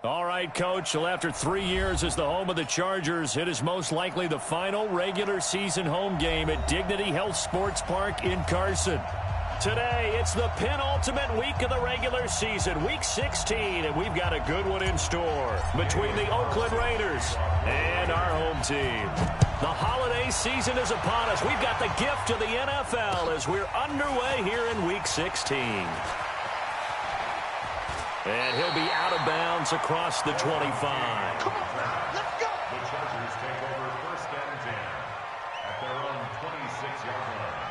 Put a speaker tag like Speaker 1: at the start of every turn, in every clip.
Speaker 1: All right, Coach. Well, after 3 years as the home of the Chargers, it is most likely the final regular season home game at Dignity Health Sports Park in Carson. Today, it's the penultimate week of the regular season, Week 16, and we've got a good one in store between the Oakland Raiders and our home team. The holiday season is upon us. We've got the gift of the NFL as we're underway here in Week 16. And he'll be out of bounds across the 25.
Speaker 2: Come on, let's go. The Chargers take over 1st and 10 at their own 26-yard line.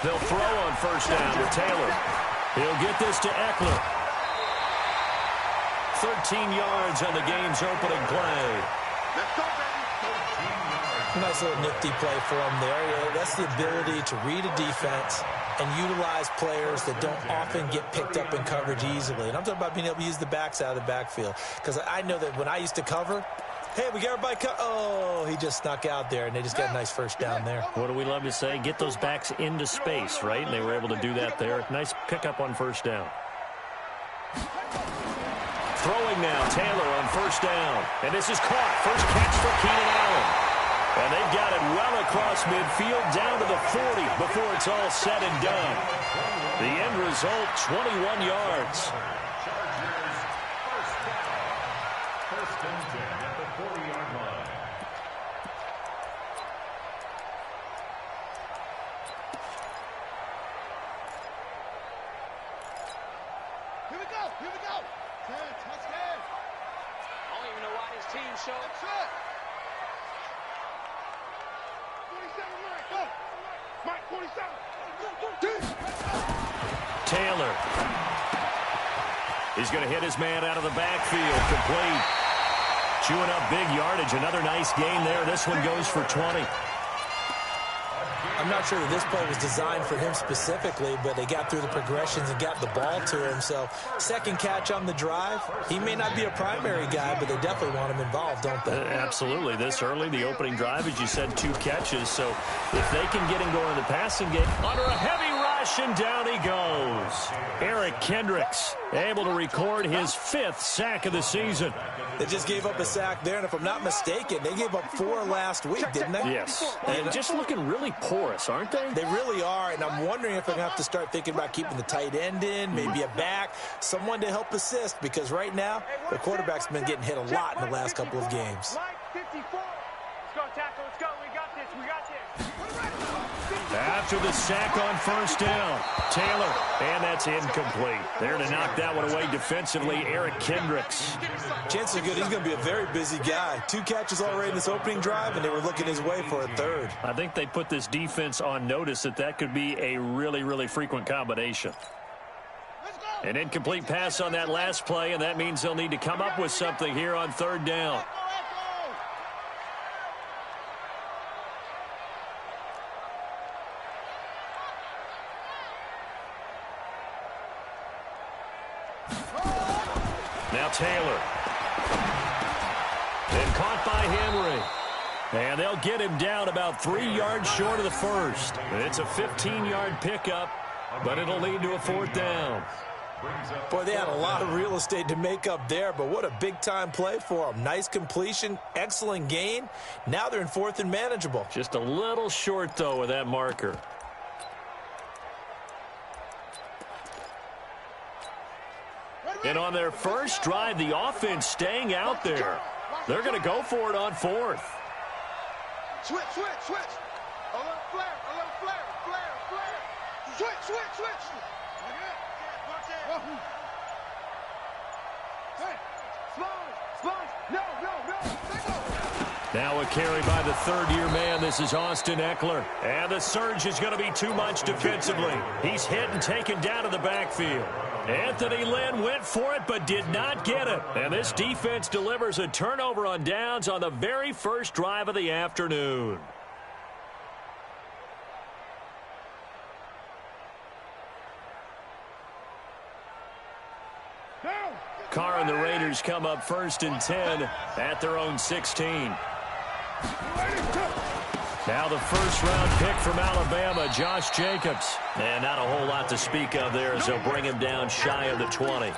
Speaker 1: They'll throw on 1st down to Taylor. He'll get this to Eckler. 13 yards on the game's opening play.
Speaker 3: Nice little nifty play for him there. Yeah, that's the ability to read a defense and utilize players that don't often get picked up in coverage easily. And I'm talking about being able to use the backs out of the backfield. Because I know that when I used to cover, hey, we got everybody cut. Oh, he just snuck out there, and they just got a nice 1st down there.
Speaker 1: What do we love to say? Get those backs into space, right? And they were able to do that there. Nice pickup on 1st down. Throwing now, Taylor on 1st down. And this is caught. First catch for Keenan Allen. And they've got it well across midfield down to the 40 before it's all said and done. The end result, 21 yards. Taylor. He's going to hit his man out of the backfield. Complete. Chewing up big yardage. Another nice gain there. This one goes for 20.
Speaker 3: I'm not sure that this play was designed for him specifically, but they got through the progressions and got the ball to him. So, 2nd catch on the drive. He may not be a primary guy, but they definitely want him involved, don't they?
Speaker 1: Absolutely. This early, the opening drive, as you said, 2 catches. So, if they can get him going in the passing game, under a heavy rush, and down he goes. Eric Kendricks able to record his 5th sack of the season.
Speaker 3: They just gave up a sack there, and if I'm not mistaken, they gave up 4 last week, didn't they?
Speaker 1: Yes. And just looking really porous, aren't they?
Speaker 3: They really are, and I'm wondering if they're going to have to start thinking about keeping the tight end in, maybe a back, someone to help assist, because right now, the quarterback's been getting hit a lot in the last couple of games.
Speaker 4: Let's go, tackle. Let's go. We got this. We got this.
Speaker 1: After the sack on 1st down, Taylor, and that's incomplete. There to knock that one away defensively, Eric Kendricks.
Speaker 3: Chances are good he's going to be a very busy guy. 2 catches already in this opening drive, and they were looking his way for a 3rd.
Speaker 1: I think they put this defense on notice that could be a really, really frequent combination. An incomplete pass on that last play, and that means they'll need to come up with something here on 3rd down. Now Taylor. And caught by Henry. And they'll get him down about 3 yards short of the 1st. It's a 15-yard pickup, but it'll lead to a 4th down.
Speaker 3: Boy, they had a lot of real estate to make up there, but what a big-time play for them. Nice completion, excellent gain. Now they're in 4th and manageable.
Speaker 1: Just a little short, though, with that marker. And on their first drive, the offense staying out there. They're going to go for it on 4th.
Speaker 4: Switch. A little flare. Switch. Hey, slow. No. Let go.
Speaker 1: Now a carry by the third-year man. This is Austin Eckler. And the surge is going to be too much defensively. He's hit and taken down to the backfield. Anthony Lynn went for it but did not get it. And this defense delivers a turnover on downs on the very first drive of the afternoon. Carr and the Raiders come up 1st and 10 at their own 16. Now the first-round pick from Alabama, Josh Jacobs. And not a whole lot to speak of there as they'll bring him down shy of the 20.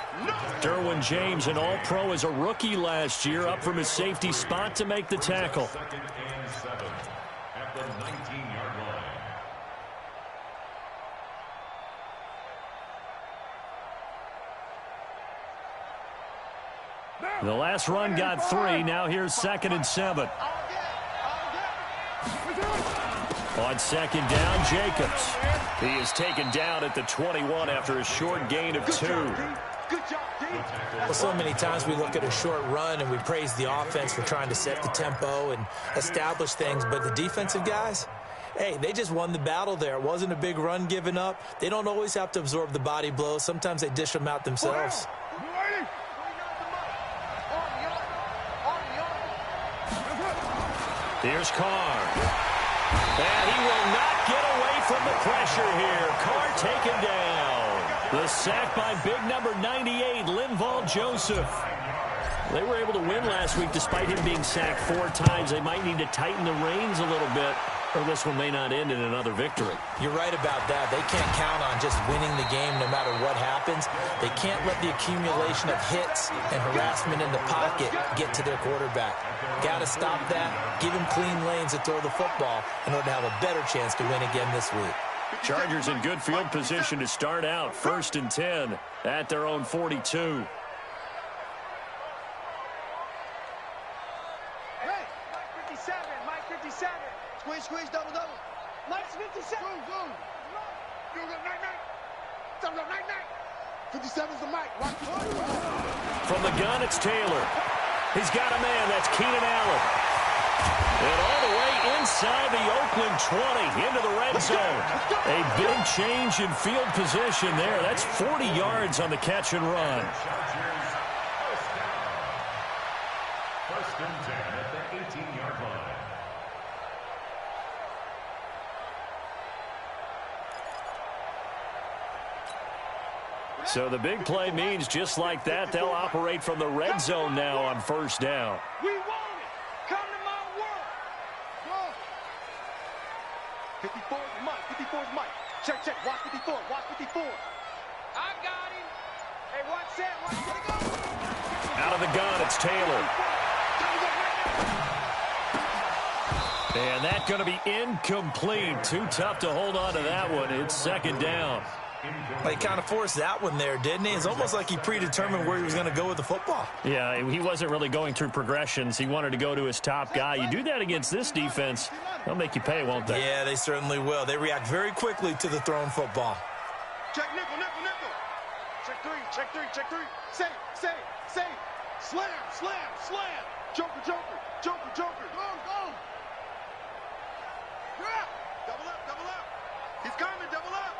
Speaker 1: Derwin James, an All-Pro as a rookie last year, up from his safety spot to make the tackle.
Speaker 2: 2nd and 7 at the 19-yard line.
Speaker 1: The last run got 3. Now here's 2nd and 7. On 2nd down, Jacobs. He is taken down at the 21 after a short gain of 2.
Speaker 3: Well, so many times we look at a short run and we praise the offense for trying to set the tempo and establish things, but the defensive guys, hey, they just won the battle there. It wasn't a big run given up. They don't always have to absorb the body blows. Sometimes they dish them out themselves.
Speaker 1: Here's Carr. And he will not get away from the pressure here. Carr taken down. The sack by big number 98, Linval Joseph. They were able to win last week despite him being sacked 4 times. They might need to tighten the reins a little bit, or this one may not end in another victory.
Speaker 3: You're right about that. They can't count on just winning the game no matter what happens. They can't let the accumulation of hits and harassment in the pocket get to their quarterback. Got to stop that, give him clean lanes to throw the football in order to have a better chance to win again this week.
Speaker 1: Chargers in good field position to start out. 1st and 10 at their own 42.
Speaker 4: Squeeze, double. Mike's 57. Go.
Speaker 5: 57's the Mike.
Speaker 1: From the gun, it's Taylor. He's got a man. That's Keenan Allen. And all the way inside the Oakland 20 into the red zone. A big change in field position there. That's 40 yards on the catch and run.
Speaker 2: 1st and 10 at the 18-yard line.
Speaker 1: So the big play means just like that, they'll operate from the red zone now on 1st down.
Speaker 4: We want it. Come to my world. Go. 54 is Mike. 54 is Mike. Check. Watch 54. Watch 54. I got him. Hey, watch that. Go.
Speaker 1: Out of the gun, it's Taylor. And that's going to be incomplete. Too tough to hold on to that one. It's 2nd down.
Speaker 3: He kind of forced that one there, didn't he? It's almost like he predetermined where he was going to go with the football.
Speaker 1: Yeah, he wasn't really going through progressions. He wanted to go to his top guy. You do that against this defense, they'll make you pay, won't they?
Speaker 3: Yeah, they certainly will. They react very quickly to the thrown football.
Speaker 4: Check nickel. Check three. Say. Slam. Joker. Go. Yeah. Double up. He's coming, double up.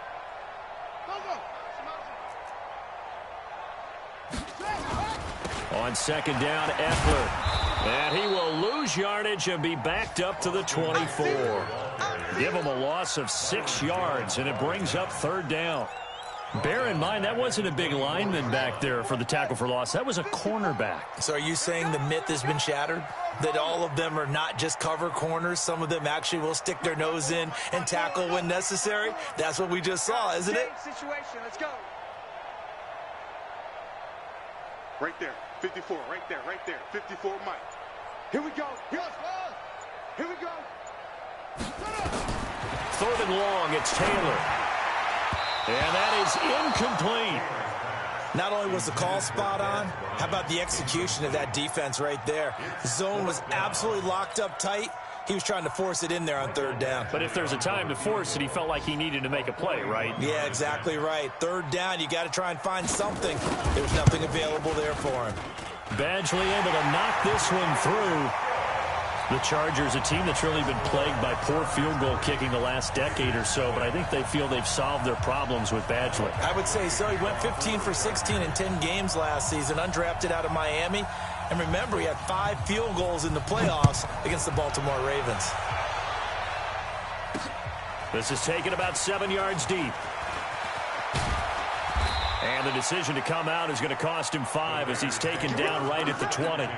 Speaker 1: On 2nd down, Eckler. And he will lose yardage and be backed up to the 24. Give him a loss of 6 yards, and it brings up 3rd down. Bear in mind, that wasn't a big lineman back there for the tackle for loss. That was a cornerback.
Speaker 3: So are you saying the myth has been shattered? That all of them are not just cover corners? Some of them actually will stick their nose in and tackle when necessary? That's what we just saw, isn't it?
Speaker 4: Situation. Let's go. Right there. 54. Right there. 54, Mike. Here we go. Here we go.
Speaker 1: 3rd and long, it's Taylor. And that is incomplete.
Speaker 3: Not only was the call spot on, how about the execution of that defense right there? The zone was absolutely locked up tight. He was trying to force it in there on 3rd down.
Speaker 1: But if there's a time to force it, he felt like he needed to make a play, right?
Speaker 3: Yeah, exactly right. 3rd down, you got to try and find something. There was nothing available there for him.
Speaker 1: Badgley able to knock this one through. The Chargers, a team that's really been plagued by poor field goal kicking the last decade or so, but I think they feel they've solved their problems with Badgley.
Speaker 3: I would say so. He went 15 for 16 in 10 games last season, undrafted out of Miami. And remember, he had 5 field goals in the playoffs against the Baltimore Ravens.
Speaker 1: This is taken about 7 yards deep. And the decision to come out is going to cost him 5 as he's taken down right at the 20.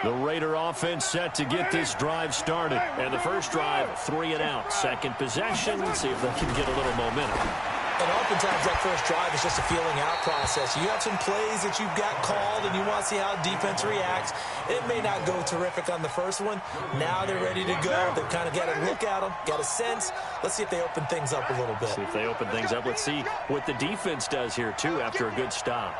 Speaker 1: The Raider offense set to get this drive started. And the first drive, 3 and out. Second possession, see if they can get a little momentum.
Speaker 3: And oftentimes that first drive is just a feeling out process. You have some plays that you've got called and you want to see how defense reacts. It may not go terrific on the first one. Now they're ready to go. They've kind of got a look at them, got a sense. Let's see if they open things up a little bit.
Speaker 1: See if they open things up. Let's see what the defense does here, too, after a good stop.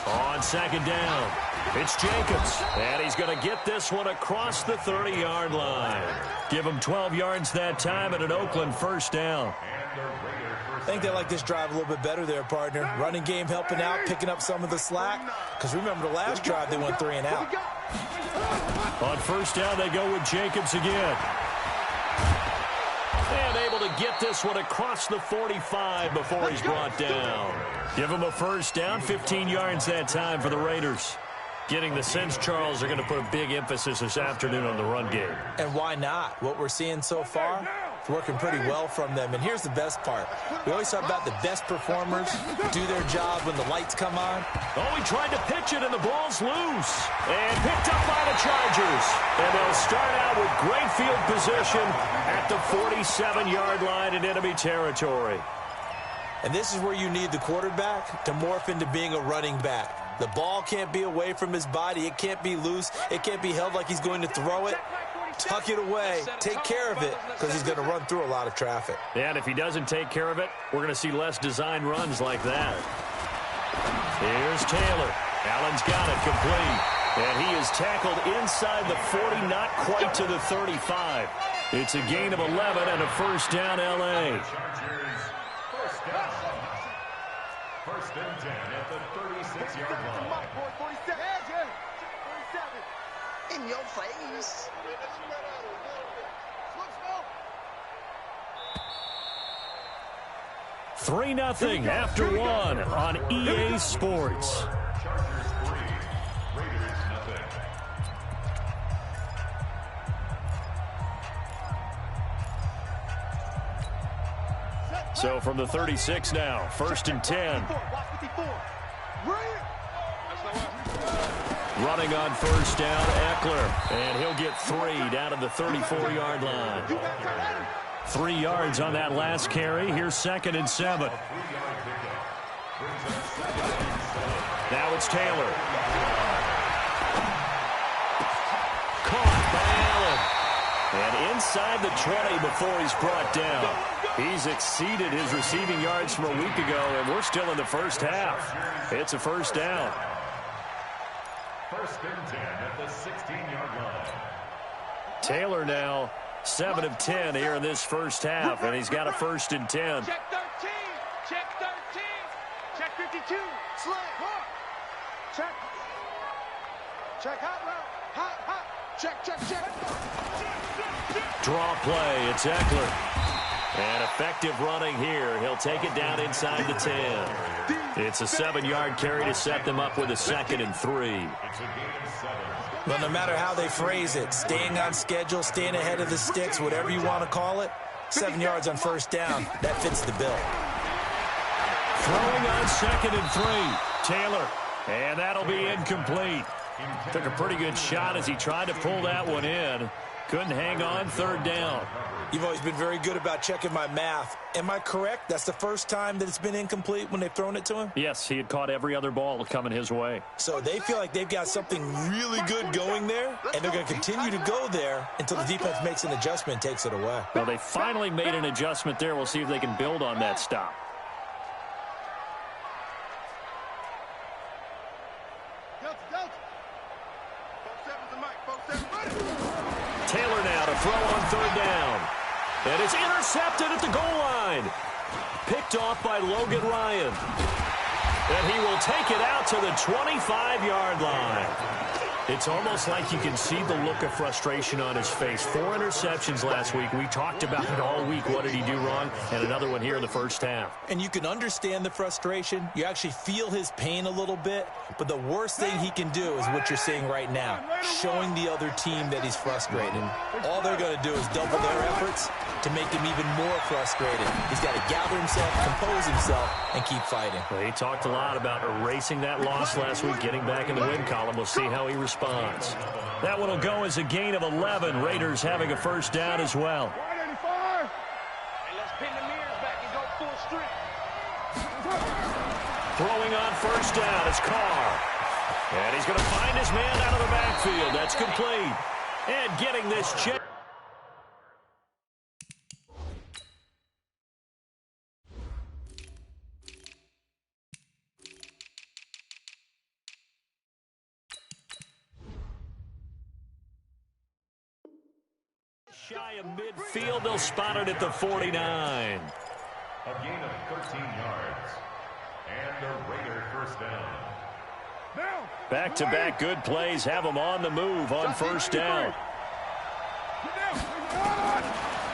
Speaker 1: On second down, it's Jacobs. And he's going to get this one across the 30-yard line. Give him 12 yards that time and an Oakland first down.
Speaker 3: I think they like this drive a little bit better there, partner. Running game helping out, picking up some of the slack. Because remember the last drive, they went 3 and out.
Speaker 1: On first down, they go with Jacobs again. And able to get this one across the 45 before he's brought down. Give him a first down, 15 yards that time for the Raiders. Getting the sense, Charles, are going to put a big emphasis this afternoon on the run game.
Speaker 3: And why not? What we're seeing so far, it's working pretty well from them. And here's the best part. We always talk about the best performers do their job when the lights come on.
Speaker 1: Oh, he tried to pitch it, and the ball's loose. And picked up by the Chargers. And they'll start out with great field position at the 47-yard line in enemy territory.
Speaker 3: And this is where you need the quarterback to morph into being a running back. The ball can't be away from his body. It can't be loose. It can't be held like he's going to throw it. Tuck it away. Take care of it because he's going to run through a lot of traffic.
Speaker 1: And if he doesn't take care of it, we're going to see less design runs like that. Here's Taylor. Allen's got it complete. And he is tackled inside the 40, not quite to the 35. It's a gain of 11 and a first down, L.A.
Speaker 2: First and 10 at the 36-yard line.
Speaker 4: 47. In your face.
Speaker 1: 3-0 after 1 on EA Sports.
Speaker 2: Chargers 3, Raiders nothing.
Speaker 1: So from the 36 now, first and 10. Running on first down, Eckler. And he'll get 3 down to the 34-yard line. 3 yards on that last carry. Here's second and 7. Now it's Taylor. Caught by Allen. And inside the 20 before he's brought down. He's exceeded his receiving yards from a week ago, and we're still in the first half. It's a first down.
Speaker 2: First and 10 at the 16-yard line.
Speaker 1: Taylor now 7 of 10 here in this first half, and he's got a first and 10.
Speaker 4: Check 13. Check 13. Check 52. Slant. Check. Check hot route. Hot. Check.
Speaker 1: Draw play. It's Eckler. And effective running here. He'll take it down inside the 10. It's a 7-yard carry to set them up with a second and 3.
Speaker 3: Well, no matter how they phrase it, staying on schedule, staying ahead of the sticks, whatever you want to call it, 7 yards on first down, that fits the bill.
Speaker 1: Throwing on second and 3. Taylor. And that'll be incomplete. Took a pretty good shot as he tried to pull that one in. Couldn't hang on, third down.
Speaker 3: You've always been very good about checking my math. Am I correct? That's the first time that it's been incomplete when they've thrown it to him?
Speaker 1: Yes, he had caught every other ball coming his way.
Speaker 3: So they feel like they've got something really good going there, and they're going to continue to go there until the defense makes an adjustment and takes it away.
Speaker 1: Well, they finally made an adjustment there. We'll see if they can build on that stop. Taylor now to throw on third down. And it's intercepted at the goal line. Picked off by Logan Ryan. And he will take it out to the 25-yard line. It's almost like you can see the look of frustration on his face. 4 interceptions last week. We talked about it all week. What did he do wrong? And another one here in the first half.
Speaker 3: And you can understand the frustration. You actually feel his pain a little bit. But the worst thing he can do is what you're seeing right now, showing the other team that he's frustrated. All they're going to do is double their efforts to make him even more frustrated. He's got to gather himself, compose himself, and keep fighting.
Speaker 1: Well, he talked a lot about erasing that loss last week, getting back in the win column. We'll see how he responds. That one will go as a gain of 11. Raiders having a first down as well. Throwing on first down is Carr. And he's going to find his man out of the backfield. That's complete. And getting this check. Shy of midfield, they'll spot it at the 49.
Speaker 2: A gain of 13 yards. And a Raider first down.
Speaker 1: Back-to-back good plays have them on the move on first down.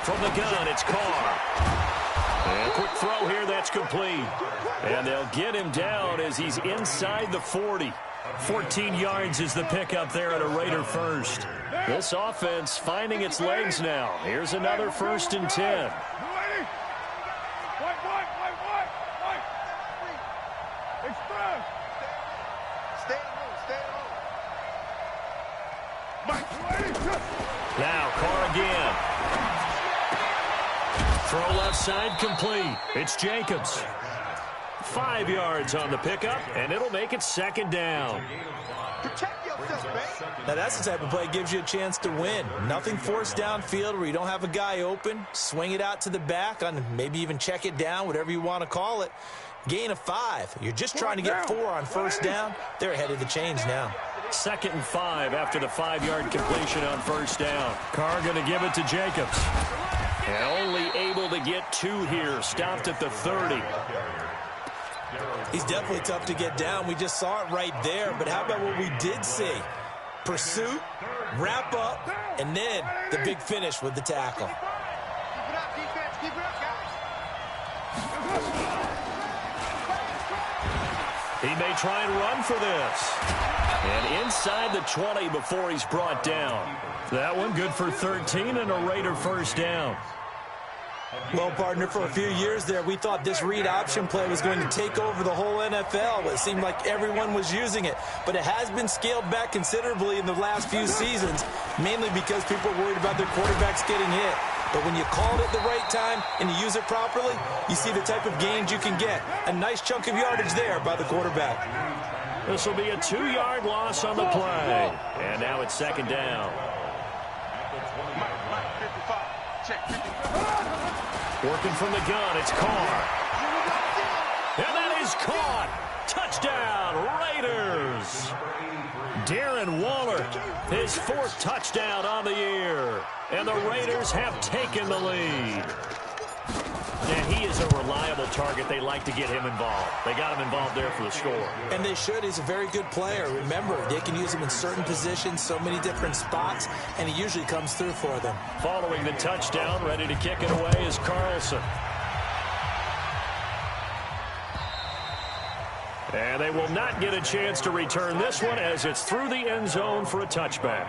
Speaker 1: From the gun, it's Carr. And a quick throw here, that's complete. And they'll get him down as he's inside the 40. 14 yards is the pickup there at a Raider first. This offense finding its legs now. Here's another 1st and 10. Now Carr again. Throw left side complete. It's Jacobs. 5 yards on the pickup, and it'll make it 2nd down.
Speaker 3: Now that's the type of play that gives you a chance to win. Nothing forced downfield where you don't have a guy open. Swing it out to the back, on maybe even check it down, whatever you want to call it. Gain of 5. You're just trying to get 4 on first down. They're ahead of the chains now.
Speaker 1: 2nd and 5 after the 5-yard completion on first down. Carr going to give it to Jacobs. And only able to get 2 here. Stopped at the 30.
Speaker 3: He's definitely tough to get down. We just saw it right there. But how about what we did see? Pursuit, wrap up, and then the big finish with the tackle.
Speaker 1: He may try and run for this. And inside the 20 before he's brought down. That one good for 13 and a Raider first down.
Speaker 3: Well, partner, for a few years there, we thought this read option play was going to take over the whole NFL. It seemed like everyone was using it. But it has been scaled back considerably in the last few seasons, mainly because people are worried about their quarterbacks getting hit. But when you call it at the right time and you use it properly, you see the type of gains you can get. A nice chunk of yardage there by the quarterback.
Speaker 1: This will be a 2-yard loss on the play. And now it's 2nd down. Working from the gun, it's Carr. And that is caught. Touchdown, Raiders. Darren Waller, his 4th touchdown on the year. And the Raiders have taken the lead. And he is a reliable target. They like to get him involved. They got him involved there for the score.
Speaker 3: And they should. He's a very good player. Remember, they can use him in certain positions, so many different spots, and he usually comes through for them.
Speaker 1: Following the touchdown, ready to kick it away is Carlson. And they will not get a chance to return this one as it's through the end zone for a touchback.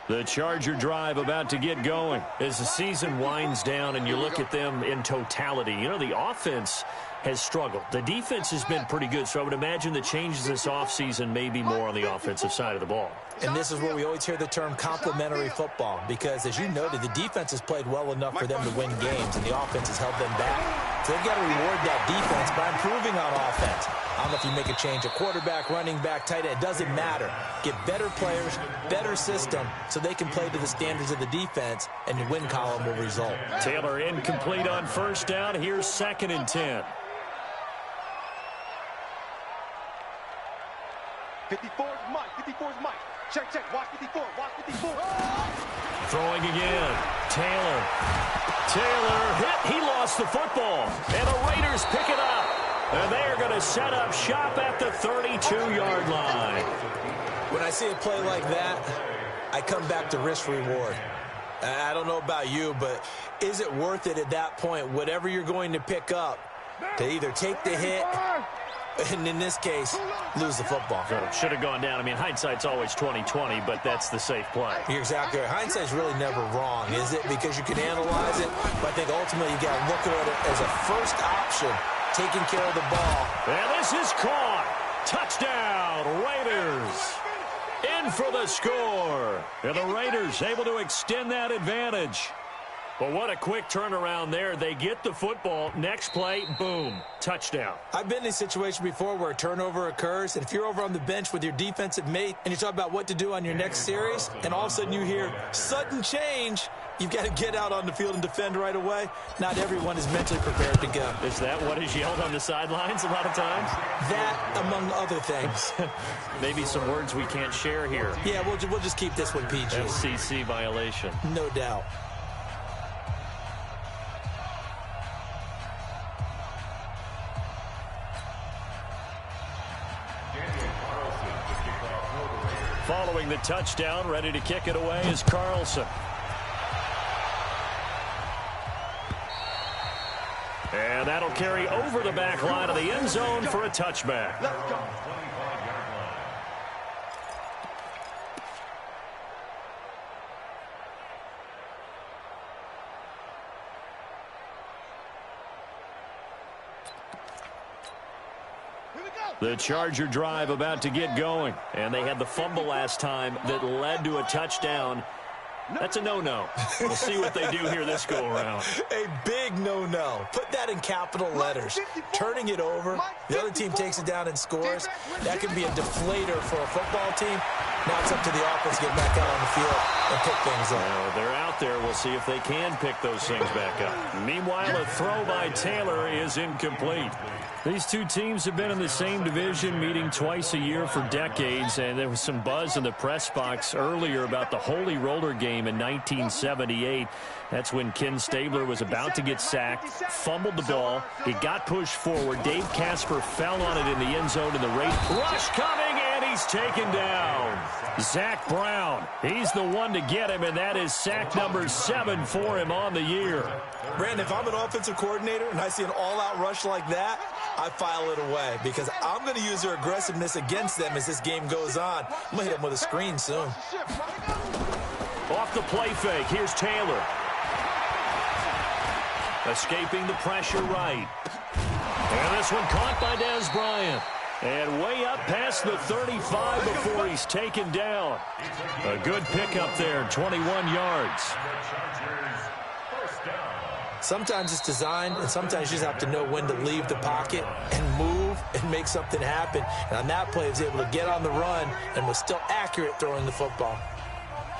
Speaker 1: The Charger drive about to get going as the season winds down and you look at them in totality. You know, the offense has struggled. The defense has been pretty good, so I would imagine the changes this offseason may be more on the offensive side of the ball.
Speaker 3: And this is where we always hear the term complementary football because, as you noted, the defense has played well enough for them to win games, and the offense has held them back. So they've got to reward that defense by improving on offense. I don't know if you make a change at quarterback, running back, tight end. It doesn't matter. Get better players, better system, so they can play to the standards of the defense, and the win column will result.
Speaker 1: Taylor incomplete on first down. Here's 2nd and 10.
Speaker 4: 54 is Mike. 54 is Mike. Check, check. Watch 54. Watch 54.
Speaker 1: Throwing again. Taylor hit. He lost the football. And the Raiders pick it up. And they are going to set up shop at the 32-yard line.
Speaker 3: When I see a play like that, I come back to risk-reward. I don't know about you, but is it worth it at that point, whatever you're going to pick up, to either take the hit, and in this case, lose the football?
Speaker 1: Should have gone down. I mean, hindsight's always 20/20, but that's the safe play.
Speaker 3: You're exactly right. Hindsight's really never wrong, is it? Because you can analyze it, but I think ultimately you got to look at it as a first option, taking care of the ball.
Speaker 1: And this is caught. Touchdown, Raiders. In for the score. And the Raiders able to extend that advantage. But what a quick turnaround there. They get the football. Next play, boom, touchdown.
Speaker 3: I've been in a situation before where a turnover occurs, and if you're over on the bench with your defensive mate and you talk about what to do on your next series, and all of a sudden you hear sudden change, you've got to get out on the field and defend right away. Not everyone is mentally prepared to go.
Speaker 1: Is that what is yelled on the sidelines a lot of times?
Speaker 3: That, among other things.
Speaker 1: Maybe some words we can't share here.
Speaker 3: Yeah, we'll just keep this one PG.
Speaker 1: FCC violation.
Speaker 3: No doubt.
Speaker 1: Following the touchdown, ready to kick it away is Carlson. And that'll carry over the back line of the end zone for a touchback.
Speaker 4: Let's go.
Speaker 1: The Charger drive about to get going. And they had the fumble last time that led to a touchdown. That's a no-no. We'll see what they do here this go-around.
Speaker 3: A big no-no. Put that in capital letters. Turning it over, the other team takes it down and scores. That can be a deflator for a football team. Now it's up to the offense to get back out on the field and pick things up.
Speaker 1: Well, they're out there. We'll see if they can pick those things back up. Meanwhile, a throw by Taylor is incomplete. These two teams have been in the same division, meeting twice a year for decades, and there was some buzz in the press box earlier about the Holy Roller game in 1978. That's when Ken Stabler was about to get sacked, fumbled the ball, he got pushed forward. Dave Casper fell on it in the end zone, and the rush coming, and he's taken down. Zach Brown, he's the one to get him, and that is sack number 7 for him on the year.
Speaker 3: Brandon, if I'm an offensive coordinator and I see an all-out rush like that, I file it away because I'm going to use their aggressiveness against them as this game goes on. I'm going to hit them with a screen soon.
Speaker 1: Off the play fake, here's Taylor. Escaping the pressure right. And this one caught by Dez Bryant. And way up past the 35 before he's taken down. A good pickup there, 21 yards.
Speaker 3: Sometimes it's designed, and sometimes you just have to know when to leave the pocket and move and make something happen. And on that play, he was able to get on the run and was still accurate throwing the football.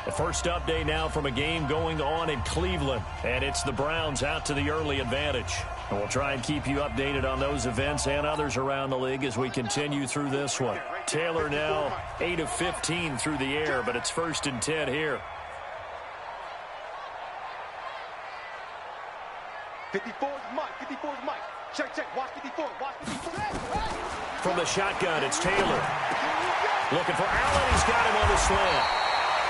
Speaker 1: The first update now from a game going on in Cleveland. And it's the Browns out to the early advantage. And we'll try and keep you updated on those events and others around the league as we continue through this one. Taylor now 8 of 15 through the air, but it's 1st and 10 here.
Speaker 4: 54 is Mike. 54 is Mike. Check, check. Watch 54. Watch 54.
Speaker 1: From the shotgun, it's Taylor. Looking for Allen. He's got him on the slant.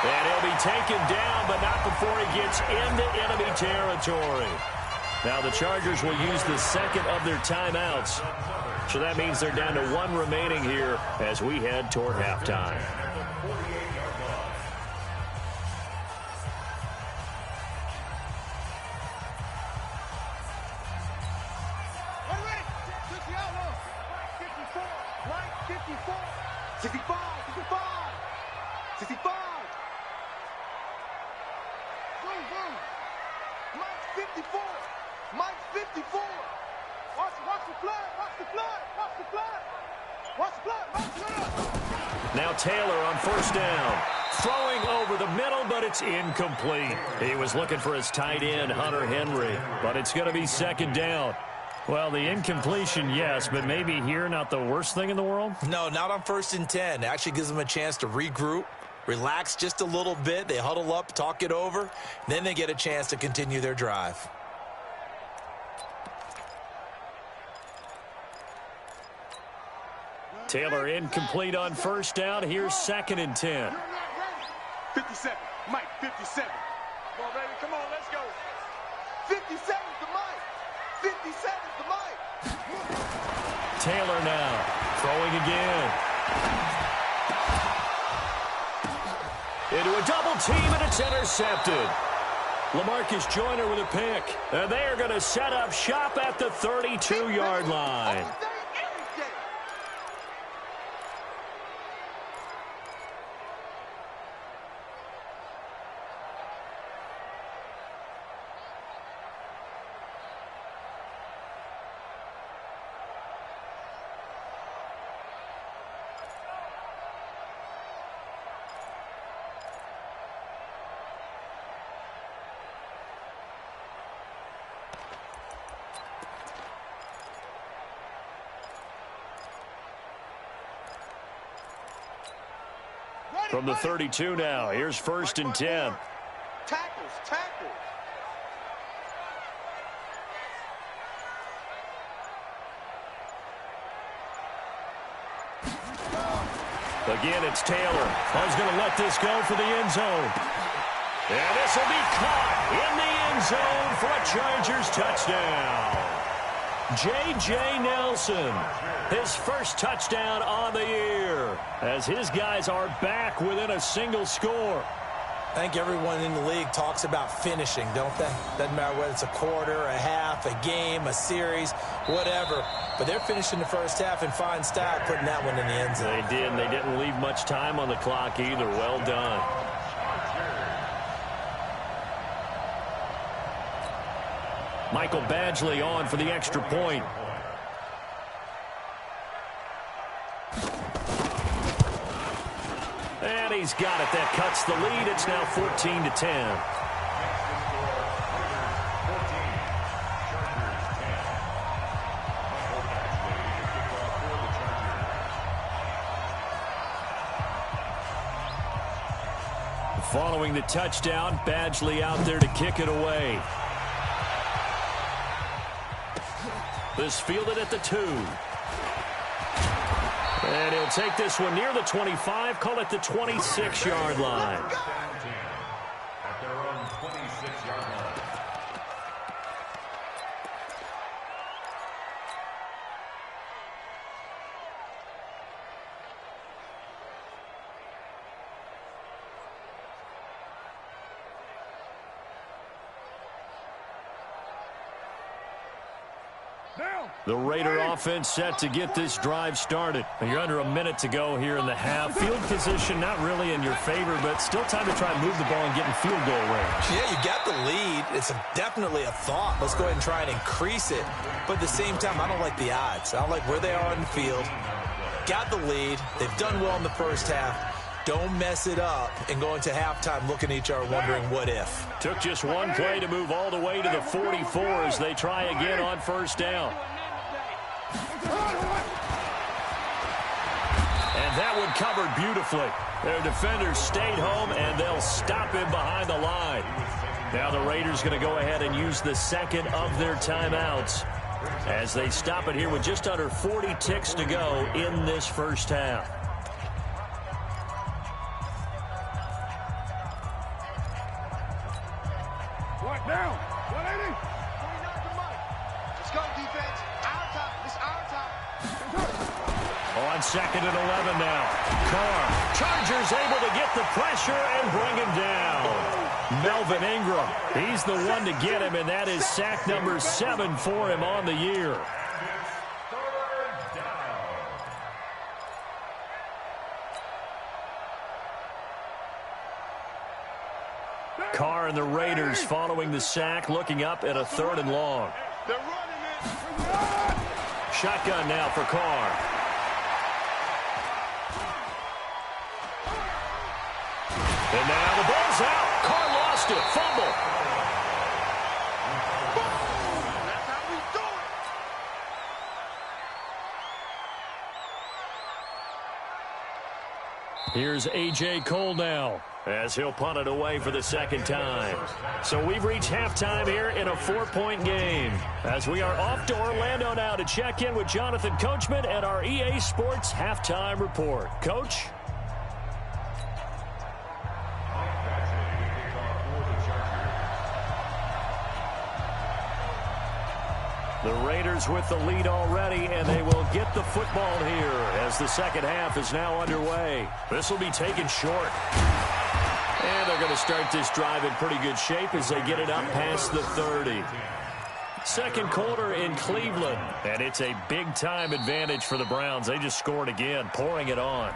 Speaker 1: And he'll be taken down, but not before he gets into enemy territory. Now the Chargers will use the second of their timeouts. So that means they're down to 1 remaining here as we head toward halftime. Now Taylor on first down. Throwing over the middle, but it's incomplete. He was looking for his tight end, Hunter Henry, but it's going to be second down. Well, the incompletion, yes, but maybe here not the worst thing in the world?
Speaker 3: No, not on 1st and 10. It actually gives them a chance to regroup, relax just a little bit. They huddle up, talk it over, then they get a chance to continue their drive.
Speaker 1: Taylor incomplete on first down. Here's 2nd and 10.
Speaker 4: 57. Mike, 57. Come on, baby. Come on, let's go. 57's the Mike. 57's the Mike.
Speaker 1: Taylor now throwing again. Into a double team, and it's intercepted. LaMarcus Joyner with a pick. And they are going to set up shop at the 32-yard line. From the 32 now, here's 1st and 10.
Speaker 4: Tackles.
Speaker 1: Again, it's Taylor. He's going to let this go for the end zone. And this will be caught in the end zone for a Chargers touchdown. J.J. Nelson, his first touchdown on the year, as his guys are back within a single score.
Speaker 3: I think everyone in the league talks about finishing, don't they? Doesn't matter whether it's a quarter, a half, a game, a series, whatever. But they're finishing the first half in fine style, putting that one in the end zone.
Speaker 1: They did, and they didn't leave much time on the clock either. Well done. Michael Badgley on for the extra point. And he's got it. That cuts the lead. It's now 14-10. Following the touchdown, Badgley out there to kick it away. This fielded at the 2. And he'll take this one near the 25, call it the 26-yard line.
Speaker 2: At their own 26-yard line.
Speaker 1: The Raider offense set to get this drive started. You're under a minute to go here in the half. Field position not really in your favor, but still time to try and move the ball and get in field goal range.
Speaker 3: Yeah, you got the lead. It's definitely a thought. Let's go ahead and try and increase it. But at the same time, I don't like the odds. I don't like where they are in the field. Got the lead. They've done well in the first half. Don't mess it up and go into halftime looking at each other wondering what if.
Speaker 1: Took just one play to move all the way to the 44 as they try again on first down. And that one covered beautifully. Their defenders stayed home, and they'll stop him behind the line. Now the Raiders going to go ahead and use the second of their timeouts as they stop it here with just under 40 ticks to go in this first half.
Speaker 4: What now? 180. 49 to Mike. Let's go, defense. Our time. It's our time.
Speaker 1: On 2nd and 11 now. Carr. Chargers able to get the pressure and bring him down. Melvin Ingram. He's the one to get him, and that is sack number 7 for him on the year. Carr and the Raiders following the sack, looking up at a 3rd and long.
Speaker 4: They're running it.
Speaker 1: Shotgun now for Carr. And now the ball's out. Carr lost it. Fumble.
Speaker 4: That's how we do it.
Speaker 1: Here's A.J. Cole now, as he'll punt it away for the second time. So we've reached halftime here in a 4-point game, as we are off to Orlando now to check in with Jonathan Coachman at our EA Sports Halftime Report. Coach? The Raiders with the lead already, and they will get the football here as the second half is now underway. This will be taken short. And they're going to start this drive in pretty good shape as they get it up past the 30. Second quarter in Cleveland, and it's a big-time advantage for the Browns. They just scored again, pouring it on.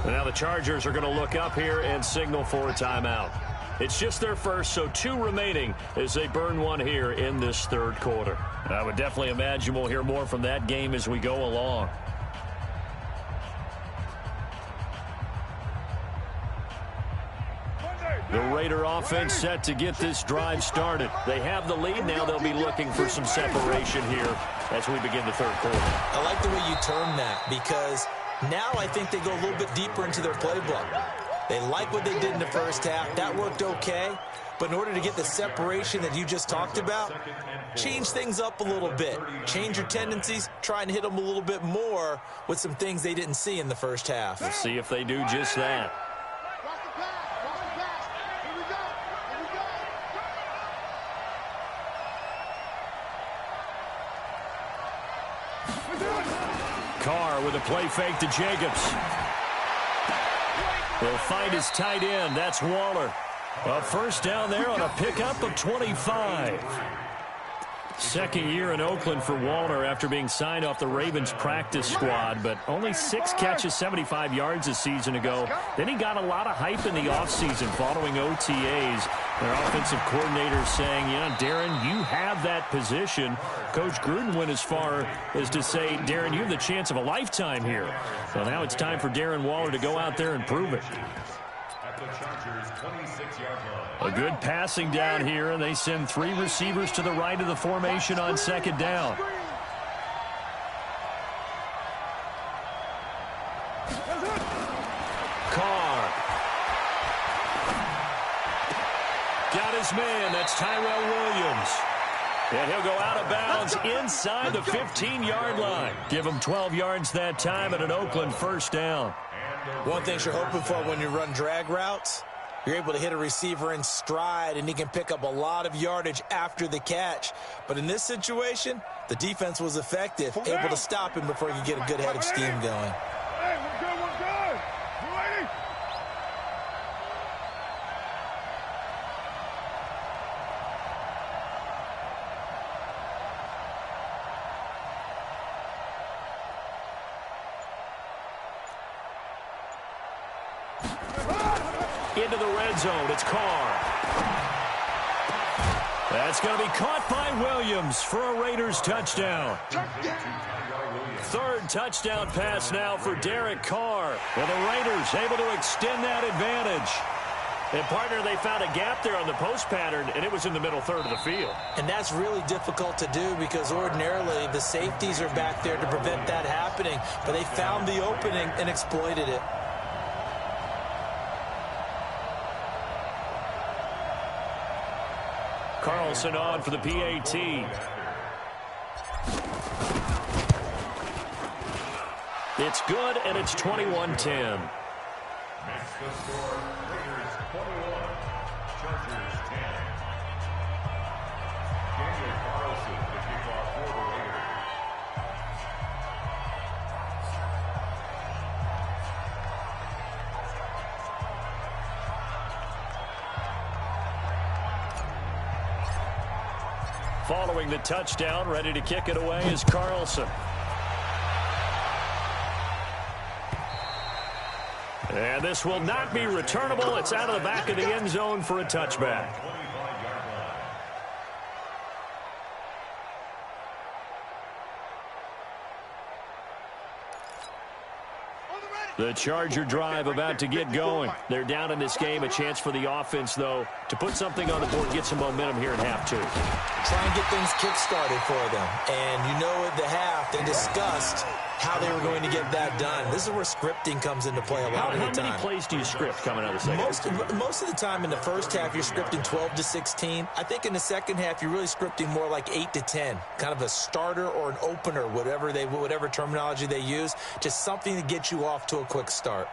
Speaker 1: And now the Chargers are going to look up here and signal for a timeout. It's just their first, so 2 remaining as they burn one here in this third quarter. I would definitely imagine we'll hear more from that game as we go along. The Raider offense set to get this drive started. They have the lead. Now they'll be looking for some separation here as we begin the third quarter.
Speaker 3: I like the way you term that, because now I think they go a little bit deeper into their playbook. They like what they did in the first half. That worked okay. But in order to get the separation that you just talked about, change things up a little bit. Change your tendencies. Try and hit them a little bit more with some things they didn't see in the first half.
Speaker 1: We'll see if they do just that.
Speaker 4: Watch the pass. Watch the pass. Here we go. Here we go.
Speaker 1: Carr with a play fake to Jacobs. He'll find his tight end. That's Waller. A first down there on a pickup of 25. Second year in Oakland for Waller after being signed off the Ravens practice squad, but only 6 catches, 75 yards a season ago. Then he got a lot of hype in the offseason following OTAs. Their offensive coordinator saying, yeah, Darren, you have that position. Coach Gruden went as far as to say, Darren, you have the chance of a lifetime here. So now it's time for Darren Waller to go out there and prove it. A good passing down here, and they send 3 receivers to the right of the formation on second down. Carr. Got his man. That's Tyrell Williams. And he'll go out of bounds inside the 15-yard line. Give him 12 yards that time and an Oakland first down.
Speaker 3: One thing you're hoping for when you run drag routes, you're able to hit a receiver in stride, and he can pick up a lot of yardage after the catch. But in this situation, the defense was effective, able to stop him before he could get a good head of steam going.
Speaker 4: Hey, we're good, we're good. You ready?
Speaker 1: Into the red zone. It's Carr. That's going to be caught by Williams for a Raiders touchdown. Third touchdown pass now for Derek Carr. And the Raiders able to extend that advantage. And, partner, they found a gap there on the post pattern, and it was in the middle third of the field.
Speaker 3: And that's really difficult to do because ordinarily the safeties are back there to prevent that happening. But they found the opening and exploited it.
Speaker 1: Carlson on for the PAT. It's good, and it's 21-10.
Speaker 2: Makes the score Raiders 21, Chargers 10. Daniel Carlson to kick off for the Raiders.
Speaker 1: Following the touchdown, ready to kick it away is Carlson. And this will not be returnable. It's out of the back of the end zone for a touchback.
Speaker 4: On the ready.
Speaker 1: The Charger drive about to get going. They're down in this game. A chance for the offense, though, to put something on the board, get some momentum here in half two.
Speaker 3: Try and get things kick-started for them. And you know at the half, they discussed how they were going to get that done. This is where scripting comes into play a lot of the time.
Speaker 1: How many plays do you script coming out of the second?
Speaker 3: Most of the time in the first half, you're scripting 12 to 16. I think in the second half, you're really scripting more like 8 to 10. Kind of a starter or an opener, whatever terminology they use. Just something to get you off to a quick start.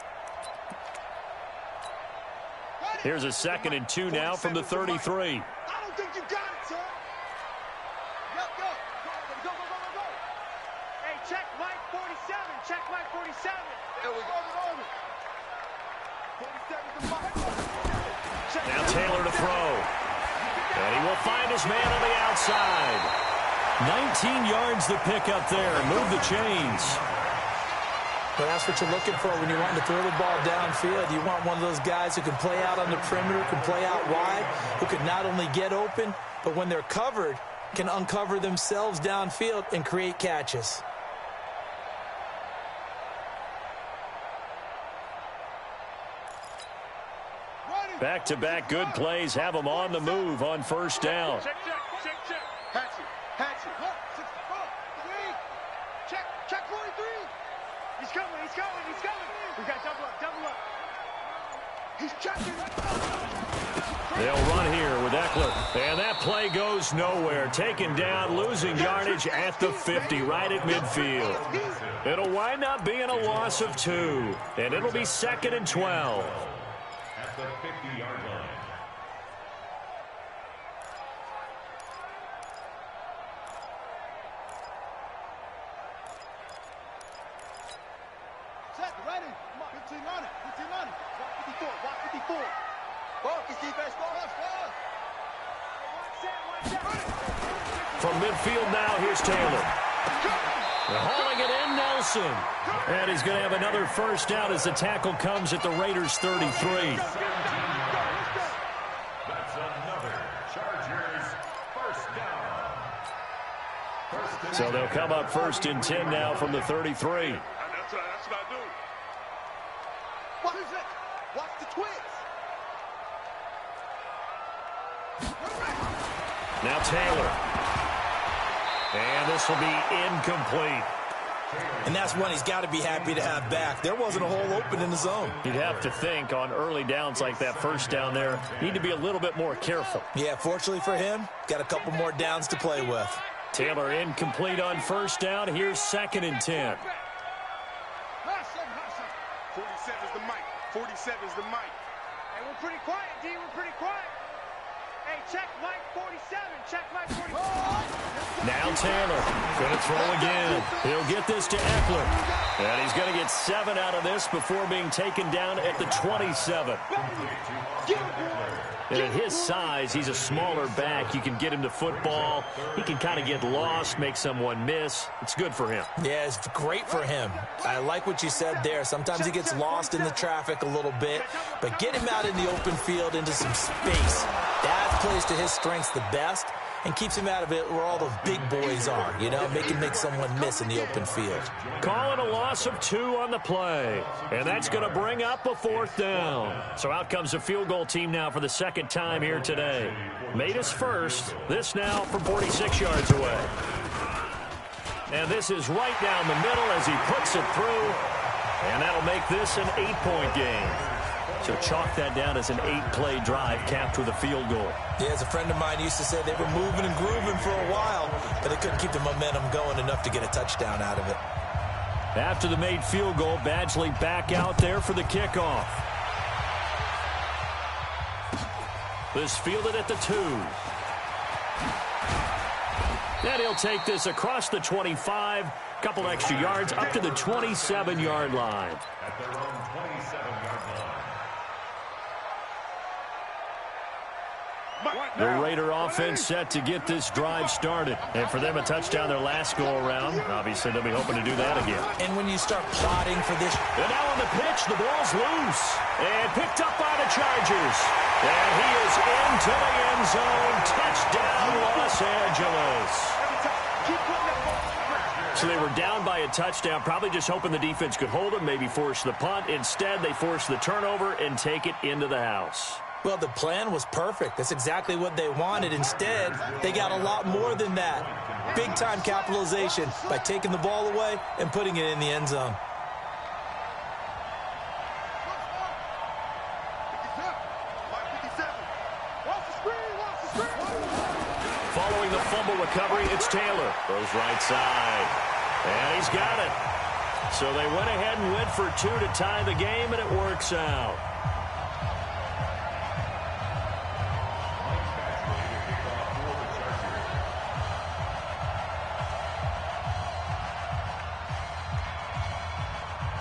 Speaker 1: Here's a 2nd and 2 now from the 33.
Speaker 4: I don't think you got it, sir. Yep, go. Go. Hey, check Mike 47. Check Mike 47. There we go. 47's the Mike.
Speaker 1: Now Taylor to throw. And he will find his man on the outside. 19 yards to pick up there. Move the chains.
Speaker 3: But that's what you're looking for when you're wanting to throw the ball downfield. You want one of those guys who can play out on the perimeter, can play out wide, who can not only get open, but when they're covered, can uncover themselves downfield and create catches.
Speaker 1: Back-to-back good plays have them on the move on first down.
Speaker 4: Check. Hatchet. Look, 64. Check 43. He's coming. We got double up. He's checking.
Speaker 1: They'll run here with Eckler. And that play goes nowhere. Taken down, losing yardage at the 50, right at midfield. It'll wind up being a loss of 2. And it'll be 2nd and 12.
Speaker 2: At the 50-yard line.
Speaker 4: Set, ready. Come on, 15 on it. Walk 54. Focus, defense, focus.
Speaker 1: From midfield now, here's Taylor. Hauling it in, Nelson. And he's going to have another first down as the tackle comes at the Raiders' 33.
Speaker 2: That's another Chargers first down.
Speaker 1: So they'll come up 1st and 10 now from the 33.
Speaker 4: That's what I do. What is it? Watch the twins.
Speaker 1: Now Taylor. And this will be incomplete.
Speaker 3: And that's one he's got to be happy to have back. There wasn't a hole open in the zone.
Speaker 1: You'd have to think on early downs like that first down there, you need to be a little bit more careful.
Speaker 3: Yeah, fortunately for him, got a couple more downs to play with.
Speaker 1: Taylor incomplete on first down. Here's 2nd and 10.
Speaker 4: 47's the mic. 47's the mic. Hey, we're pretty quiet, D. We're pretty quiet. Hey, check Mike 47. Check Mike 47.
Speaker 1: Now Taylor going to throw again. He'll get this to Eckler. And he's going to get 7 out of this before being taken down at the 27. And at his size, he's a smaller back. You can get him to football. He can kind of get lost, make someone miss. It's good for him.
Speaker 3: Yeah, it's great for him. I like what you said there. Sometimes he gets lost in the traffic a little bit, but get him out in the open field into some space. That plays to his strengths the best and keeps him out of it where all those big boys are, you know, make someone miss in the open field.
Speaker 1: Calling a loss of 2 on the play, and that's going to bring up a 4th down. So out comes the field goal team now for the 2nd time here today. Made us first. This now from 46 yards away. And this is right down the middle as he puts it through, and that'll make this an 8-point game. So chalk that down as an 8-play drive capped with a field goal.
Speaker 3: Yeah, as a friend of mine used to say, they were moving and grooving for a while, but they couldn't keep the momentum going enough to get a touchdown out of it.
Speaker 1: After the made field goal, Badgley back out there for the kickoff. This fielded at the 2. And he'll take this across the 25, couple extra yards up to the 27-yard line.
Speaker 2: At their own 27-yard line.
Speaker 1: The Raider offense set to get this drive started. And for them, a touchdown their last go-around. Obviously, they'll be hoping to do that again.
Speaker 3: And when you start plotting for this...
Speaker 1: And now on the pitch, the ball's loose. And picked up by the Chargers. And he is into the end zone. Touchdown, Los Angeles.
Speaker 4: Keep putting that ball.
Speaker 1: So they were down by a touchdown, probably just hoping the defense could hold them, maybe force the punt. Instead, they force the turnover and take it into the house.
Speaker 3: Well, the plan was perfect. That's exactly what they wanted. Instead, they got a lot more than that. Big-time capitalization by taking the ball away and putting it in the end zone.
Speaker 1: Following the fumble recovery, it's Taylor. Goes right side. And he's got it. So they went ahead and went for two to tie the game, and it works out.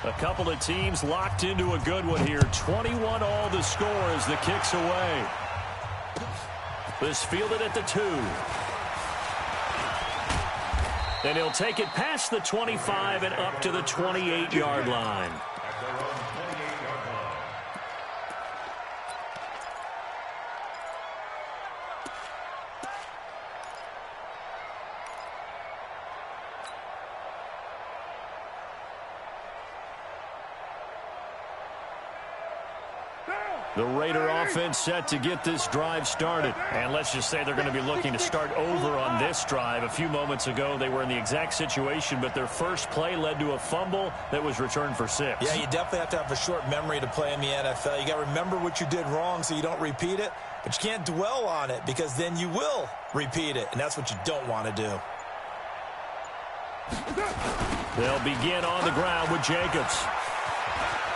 Speaker 1: A couple of teams locked into a good one here. 21 all the score as the kick's away. This fielded at the 2. And he'll take it past the 25 and up to the 28-yard line. The Raider offense set to get this drive started. And let's just say they're going to be looking to start over on this drive. A few moments ago, they were in the exact situation, but their first play led to a fumble that was returned for 6.
Speaker 3: Yeah, you definitely have to have a short memory to play in the NFL. You got to remember what you did wrong so you don't repeat it, but you can't dwell on it because then you will repeat it, and that's what you don't want to do.
Speaker 1: They'll begin on the ground with Jacobs.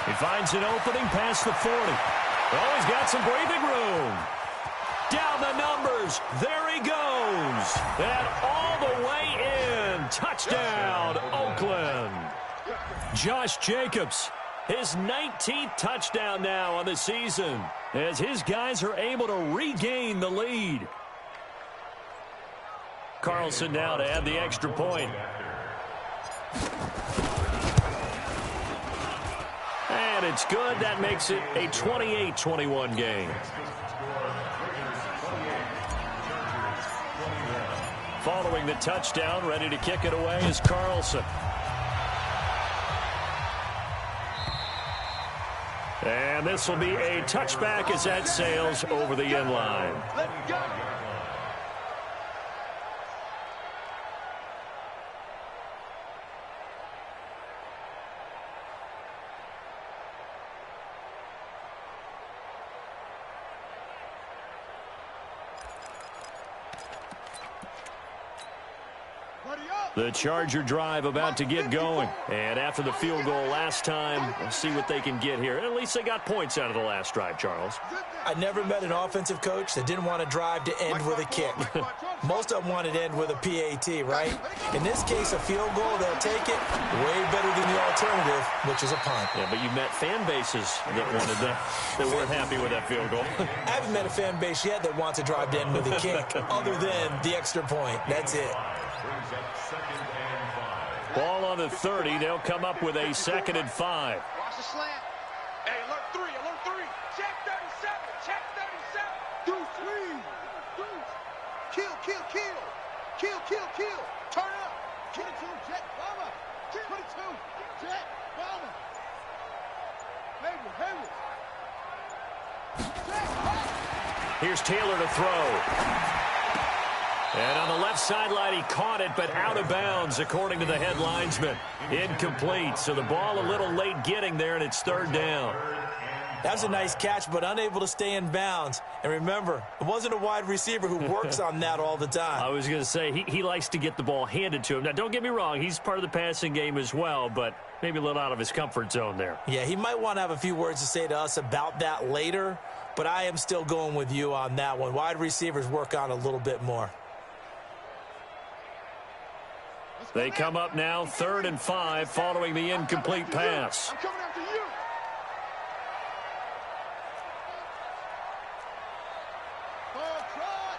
Speaker 1: He finds an opening past the 40. Oh, he's got some breathing room. Down the numbers. There he goes. And all the way in. Touchdown, Oakland. Josh Jacobs, his 19th touchdown now on the season, as his guys are able to regain the lead. Carlson now to add the extra point. And it's good. That makes it a 28-21 game. Following the touchdown, ready to kick it away is Carlson. And this will be a touchback as that sails over the end line.
Speaker 4: Let's go.
Speaker 1: The Charger drive about to get going. And after the field goal last time, we'll see what they can get here. At least they got points out of the last drive, Charles.
Speaker 3: I never met an offensive coach that didn't want to drive to end with a kick. Most of them wanted to end with a PAT, right? In this case, a field goal, they'll take it way better than the alternative, which is a punt.
Speaker 1: Yeah, but you met fan bases that wanted that weren't happy with that field goal.
Speaker 3: I haven't met a fan base yet that wants to drive to end with a kick, other than the extra point. That's it.
Speaker 1: Ball on the 30. They'll come up with a 2nd and 5.
Speaker 4: Watch the slant. Hey, alert 3, alert 3. Check 37, check 37. Deuce, swing. Deuce. Kill, kill, kill. Kill, kill, kill. Turn up. 22, jet, bomber. 22, jet, bomber. Hayward.
Speaker 1: Here's Taylor to throw. And on the left sideline, he caught it, but out of bounds, according to the head linesman. Incomplete, so the ball a little late getting there, and it's 3rd down.
Speaker 3: That was a nice catch, but unable to stay in bounds. And remember, it wasn't a wide receiver who works on that all the time.
Speaker 1: I was going to say, he likes to get the ball handed to him. Now, don't get me wrong, he's part of the passing game as well, but maybe a little out of his comfort zone there.
Speaker 3: Yeah, he might want to have a few words to say to us about that later, but I am still going with you on that one. Wide receivers work on a little bit more.
Speaker 1: They come up now 3rd and 5 following the incomplete pass.
Speaker 4: I'm coming after you. Oh, try.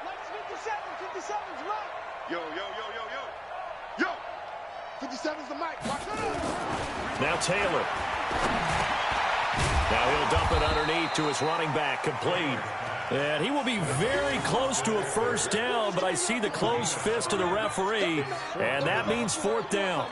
Speaker 4: Let's 57's right. Yo. 57's the mic. Watch it.
Speaker 1: Now Taylor. Now he'll dump it underneath to his running back, complete. And he will be very close to a first down, but I see the closed fist of the referee, and that means fourth down.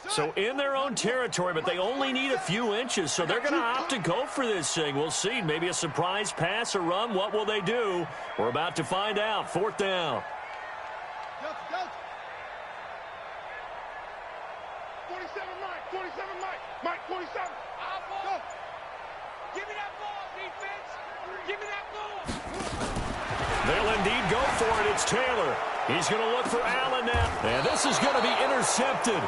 Speaker 1: So in their own territory, but they only need a few inches, so they're going to opt to go for this thing. We'll see. Maybe a surprise pass or run. What will they do? We're about to find out. Fourth down.
Speaker 4: 47, Mike, 47. Go. Give me that ball, defense. Give me that ball.
Speaker 1: They'll indeed go for it. It's Taylor. He's going to look for Allen now. And this is going to be intercepted.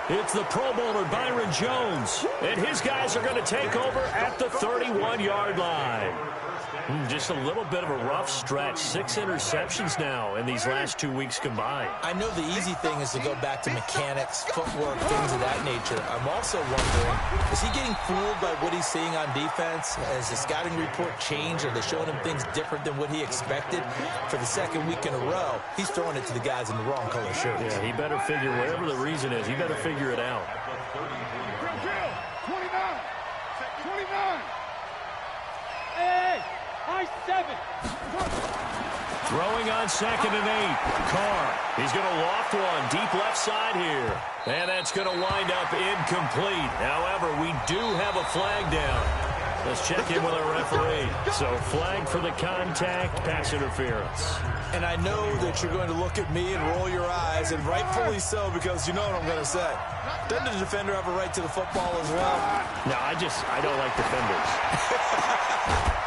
Speaker 1: It's the Pro Bowler, Byron Jones. And his guys are going to take over at the 31-yard line. Just a little bit of a rough stretch. 6 interceptions now in these last 2 weeks combined.
Speaker 3: I know the easy thing is to go back to mechanics, footwork, things of that nature. I'm also wondering, is he getting fooled by what he's seeing on defense? Has the scouting report changed? Are they showing him things different than what he expected? For the second week in a row, he's throwing it to the guys in the wrong color shirts.
Speaker 1: Yeah, he better figure, whatever the reason is, he better figure it out.
Speaker 4: 29. Hey, high 7.
Speaker 1: Throwing on 2nd and 8. Carr. He's going to loft one deep left side here. And that's going to wind up incomplete. However, we do have a flag down. Let's check in with our referee. So flag for the contact, pass interference.
Speaker 3: And I know that you're going to look at me and roll your eyes, and rightfully so, because you know what I'm going to say. Doesn't the defender have a right to the football as well?
Speaker 1: No, I don't like defenders.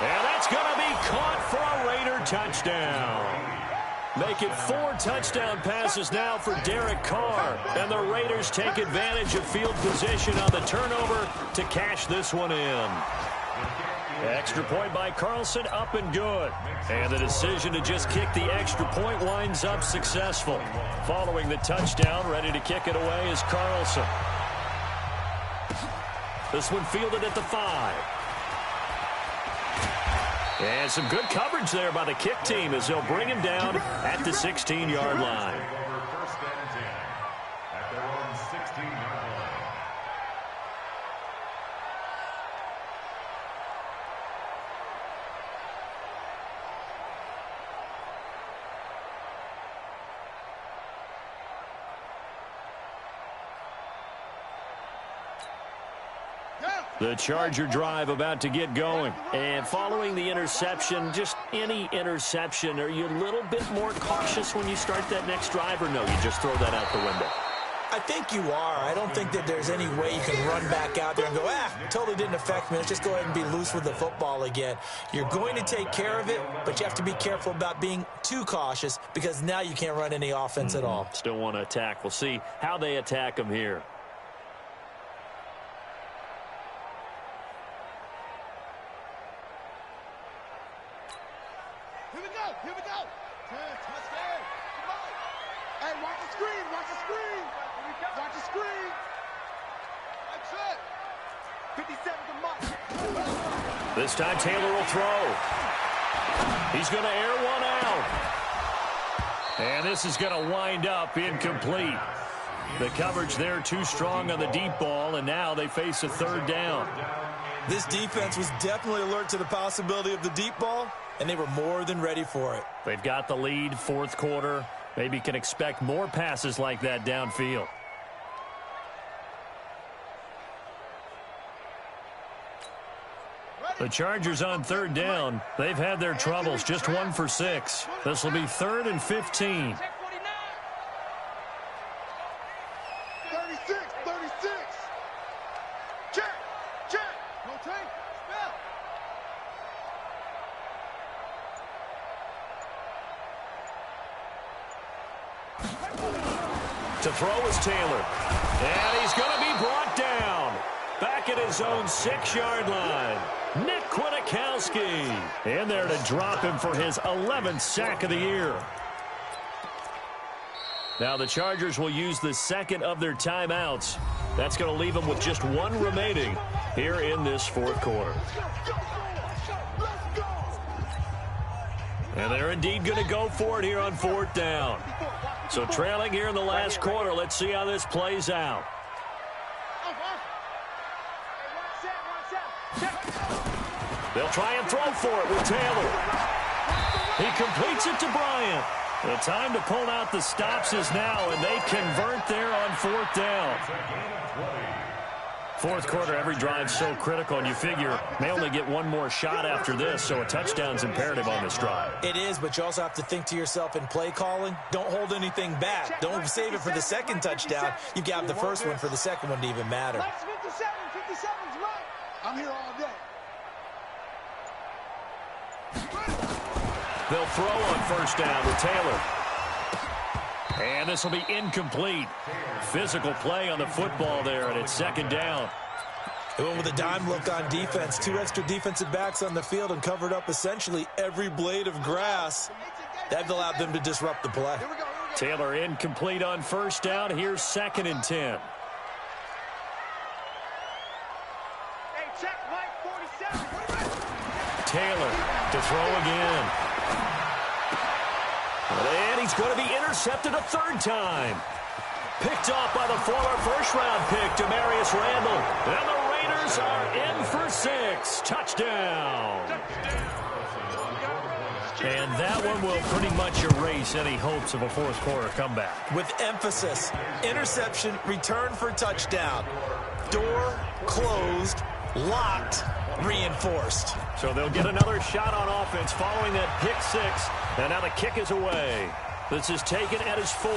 Speaker 1: And that's going to be caught for a Raider touchdown. Make it 4 touchdown passes now for Derek Carr. And the Raiders take advantage of field position on the turnover to cash this one in. Extra point by Carlson, up and good. And the decision to just kick the extra point winds up successful. Following the touchdown, ready to kick it away is Carlson. This one fielded at the 5. And some good coverage there by the kick team as they'll bring him down at the 16-yard line.
Speaker 2: First and 10 at their own 16-yard line.
Speaker 1: The Charger drive about to get going. And following the interception, just any interception, are you a little bit more cautious when you start that next drive, or no, you just throw that out the window?
Speaker 3: I think you are. I don't think that there's any way you can run back out there and go, totally didn't affect me. Let's just go ahead and be loose with the football again. You're going to take care of it, but you have to be careful about being too cautious because now you can't run any offense at all.
Speaker 1: Still want to attack. We'll see how they attack them here.
Speaker 4: Here we go. Touchdown. Hey, watch the screen. Watch the screen. Watch the screen. That's it. 57 to Mike.
Speaker 1: This time Taylor will throw. He's going to air one out. And this is going to wind up incomplete. The coverage there too strong on the deep ball, and now they face a third down.
Speaker 3: This defense was definitely alert to the possibility of the deep ball, and they were more than ready for it.
Speaker 1: They've got the lead, fourth quarter. Maybe can expect more passes like that downfield. The Chargers on third down. They've had their troubles, just 1 for 6. This will be 3rd and 15.
Speaker 4: 36. Check. Rotate. Spell.
Speaker 1: To throw is Taylor. And he's going to be brought down. Back at his own 6-yard line. Nick Kwiatkowski in there to drop him for his 11th sack of the year. Now the Chargers will use the second of their timeouts. That's going to leave them with just 1 remaining here in this fourth quarter. And they're indeed going to go for it here on 4th down. So trailing here in the last quarter. Let's see how this plays out. They'll try and throw for it with Taylor. He completes it to Bryant. The time to pull out the stops is now, and they convert there on 4th down. 4th quarter, every drive so critical, and you figure may only get one more shot after this, so a touchdown's imperative on this drive.
Speaker 3: It is, but you also have to think to yourself in play calling, don't hold anything back. Don't save it for the second touchdown. You got the first one for the second one to even matter.
Speaker 4: 57's right. I'm here all day.
Speaker 1: They'll throw on 1st down with Taylor. And this will be incomplete. Physical play on the football there, and it's 2nd down.
Speaker 3: They went with a dime look on defense. 2 extra defensive backs on the field and covered up essentially every blade of grass. That allowed them to disrupt the play.
Speaker 1: Taylor incomplete on 1st down. Here's 2nd and 10.
Speaker 4: Hey, check Mike 47.
Speaker 1: Taylor to throw again. And he's going to be intercepted a 3rd time. Picked off by the former first-round pick, Demarius Randall. And the Raiders are in for 6. Touchdown. And that one will pretty much erase any hopes of a 4th quarter comeback.
Speaker 3: With emphasis, interception, return for touchdown. Door closed, locked, reinforced.
Speaker 1: So they'll get another shot on offense following that pick 6. And now the kick is away. This is taken at his 4.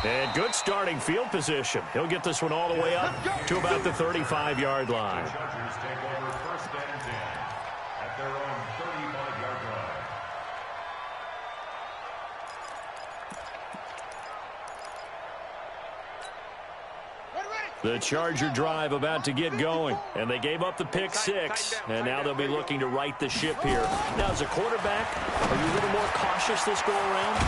Speaker 1: And good starting field position. He'll get this one all the way up to about the 35-yard line.
Speaker 2: The Chargers take over 1st and 10 at their own 35-yard line.
Speaker 1: The Charger drive about to get going, and they gave up the pick 6, and now they'll be looking to right the ship here. Now, as a quarterback, are you a little more cautious this go-around?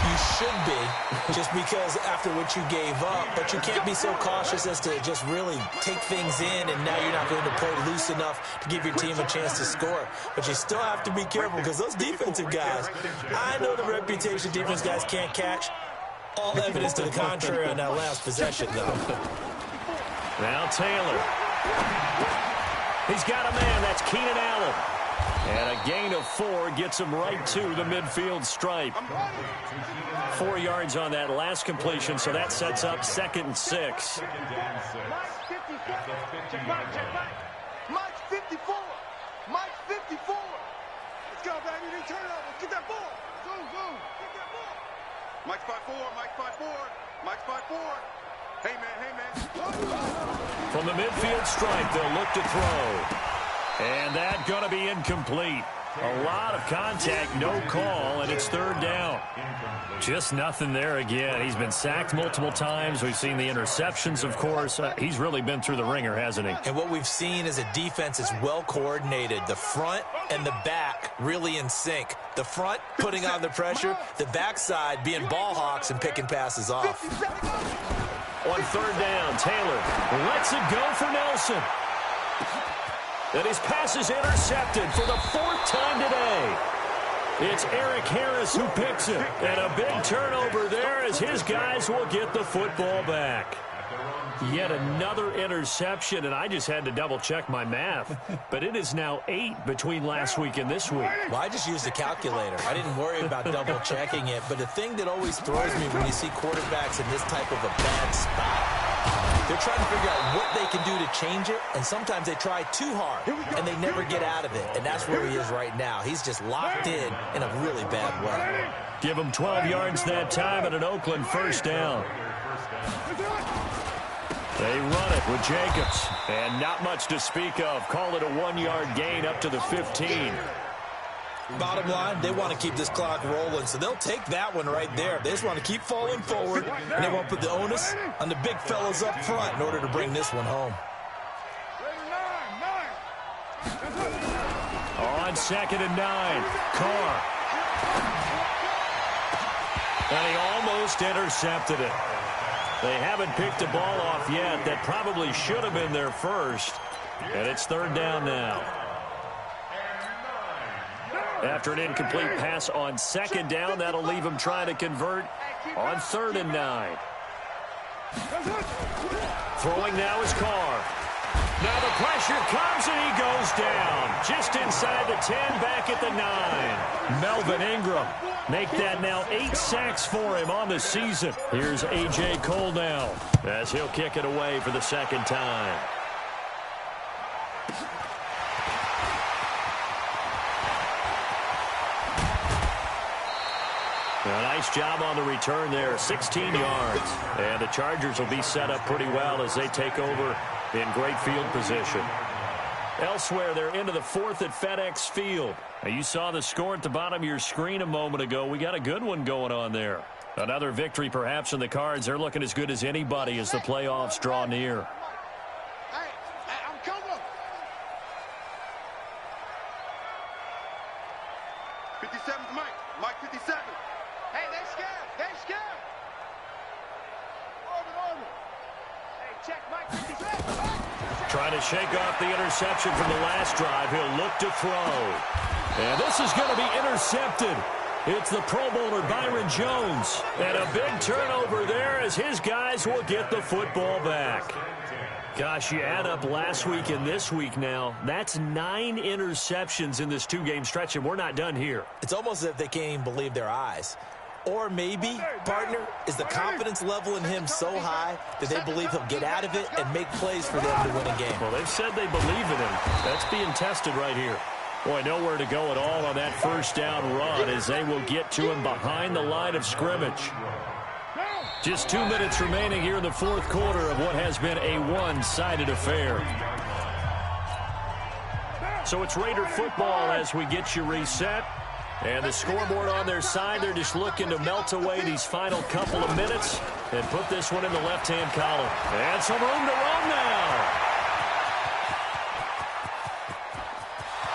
Speaker 3: You should be, just because after what you gave up, but you can't be so cautious as to just really take things in, and now you're not going to play loose enough to give your team a chance to score. But you still have to be careful, because those defensive guys, I know the reputation defense guys can't catch. All evidence to the contrary on that last possession, though.
Speaker 1: Now Taylor. He's got a man. That's Keenan Allen. And a gain of 4 gets him right to the midfield stripe. 4 yards on that last completion, so that sets up 2nd and 6.
Speaker 4: Mike's 54. Mike's 54. Let's go, baby. They turn it over. Get that ball. Go. Get that ball. Mike's 5'4", Mike's 5'4", Mike's 5'4". Hey, man.
Speaker 1: From the midfield stripe, they'll look to throw. And that's going to be incomplete. A lot of contact, no call, and it's 3rd down. Just nothing there again. He's been sacked multiple times. We've seen the interceptions, of course. He's really been through the ringer, hasn't he?
Speaker 3: And what we've seen is a defense that's well coordinated. The front and the back really in sync. The front putting on the pressure, the backside being ball hawks and picking passes off.
Speaker 1: On 3rd down, Taylor lets it go for Nelson. And his pass is intercepted for the 4th time today. It's Eric Harris who picks it. And a big turnover there as his guys will get the football back. Yet another interception, and I just had to double-check my math. But it is now 8 between last week and this week.
Speaker 3: Well, I just used a calculator. I didn't worry about double-checking it. But the thing that always throws me when you see quarterbacks in this type of a bad spot, they're trying to figure out what they can do to change it, and sometimes they try too hard, and they never get out of it. And that's where he is right now. He's just locked in a really bad way.
Speaker 1: Give him 12 yards that time at an Oakland 1st down. They run it with Jacobs, and not much to speak of. Call it a 1-yard gain up to the 15.
Speaker 3: Bottom line, they want to keep this clock rolling, so they'll take that one right there. They just want to keep falling forward, and they want to put the onus on the big fellas up front in order to bring this one home.
Speaker 1: On 2nd and 9, Carr. And he almost intercepted it. They haven't picked a ball off yet. That probably should have been their first. And it's 3rd down now. after an incomplete pass on second down. That'll leave him trying to convert on 3rd and 9. Throwing now is Carr. Now the pressure comes and he goes down. Just inside the 10, back at the 9. Melvin Ingram. Make that now 8 sacks for him on the season. Here's A.J. Cole now as he'll kick it away for the 2nd time. A nice job on the return there, 16 yards. And the Chargers will be set up pretty well as they take over in great field position. Elsewhere, they're into the 4th at FedEx Field. Now, you saw the score at the bottom of your screen a moment ago. We got a good one going on there. Another victory perhaps in the cards. They're looking as good as anybody as the playoffs draw near.
Speaker 4: Hey, I'm coming. 57's Mike. Mike 57. Hey, they scared. They scared. Over. Hey, check Mike 57.
Speaker 1: Trying to shake off the interception from the last drive. He'll look to throw. And this is going to be intercepted. It's the Pro Bowler Byron Jones. And a big turnover there as his guys will get the football back. Gosh, you add up last week and this week now. That's 9 interceptions in this 2-game stretch, and we're not done here.
Speaker 3: It's almost as if they can't even believe their eyes. Or maybe, partner, is the confidence level in him so high that they believe he'll get out of it and make plays for them to win a game.
Speaker 1: Well, they've said they believe in him. That's being tested right here. Boy, nowhere to go at all on that 1st down run as they will get to him behind the line of scrimmage. Just 2 minutes remaining here in the 4th quarter of what has been a one-sided affair. So it's Raider football as we get you reset. And the scoreboard on their side, they're just looking to melt away these final couple of minutes and put this one in the left-hand column. And some room to roam now.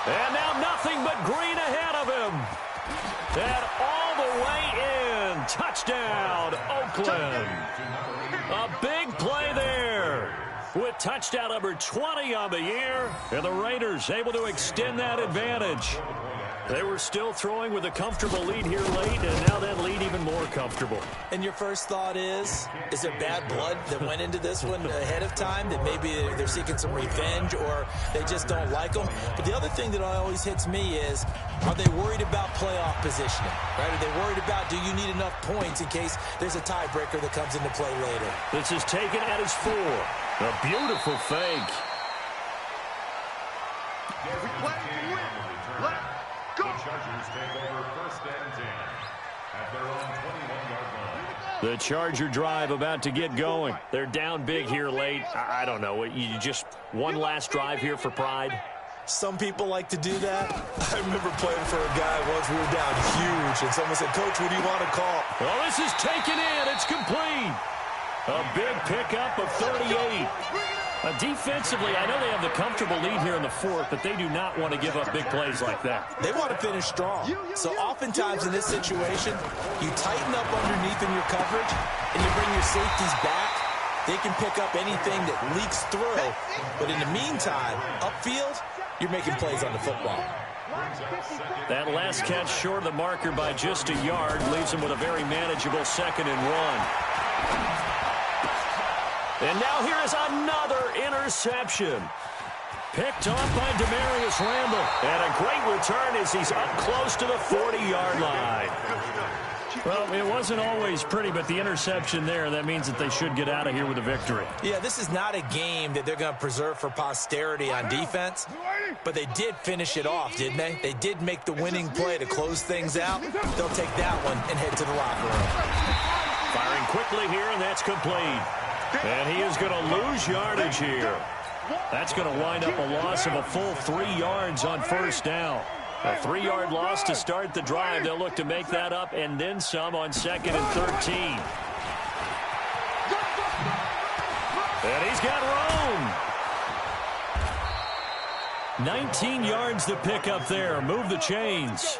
Speaker 1: And now nothing but green ahead of him. And all the way in. Touchdown, Oakland. A big play there with touchdown number 20 on the year. And the Raiders able to extend that advantage. They were still throwing with a comfortable lead here late, and now that lead even more comfortable.
Speaker 3: And your first thought is there bad blood that went into this one ahead of time, that maybe they're seeking some revenge or they just don't like them? But the other thing that always hits me is, are they worried about playoff positioning? Right? Are they worried about, do you need enough points in case there's a tiebreaker that comes into play later?
Speaker 1: This is taken at his 4. A beautiful fake.
Speaker 4: We play to win. Let's go.
Speaker 2: The Chargers take over 1st and 10 at their own 21-yard line.
Speaker 1: The Charger drive about to get going. They're down big here late. I don't know. You just one last drive here for pride?
Speaker 3: Some people like to do that. I remember playing for a guy once. We were down huge, and someone said, "Coach, what do you want to call?"
Speaker 1: Well, this is taken in. It's complete. A big pickup of 38. Defensively, I know they have the comfortable lead here in the 4th, but they do not want to give up big plays like that.
Speaker 3: They want to finish strong. So oftentimes in this situation, you tighten up underneath in your coverage, and you bring your safeties back. They can pick up anything that leaks through. But in the meantime, upfield, you're making plays on the football.
Speaker 1: That last catch short of the marker by just a yard leaves them with a very manageable 2nd and 1. And now here is another interception. Picked off by Demarius Randall. And a great return as he's up close to the 40-yard line. Well, it wasn't always pretty, but the interception there, that means that they should get out of here with a victory.
Speaker 3: Yeah, this is not a game that they're going to preserve for posterity on defense, but they did finish it off, didn't they? They did make the winning play to close things out. They'll take that one and head to the locker room.
Speaker 1: Firing quickly here, and that's complete. And he is going to lose yardage here. That's going to wind up a loss of a full 3 yards on 1st down. A 3-yard loss to start the drive. They'll look to make that up and then some on 2nd and 13. And he's got room. 19 yards to pick up there. Move the chains.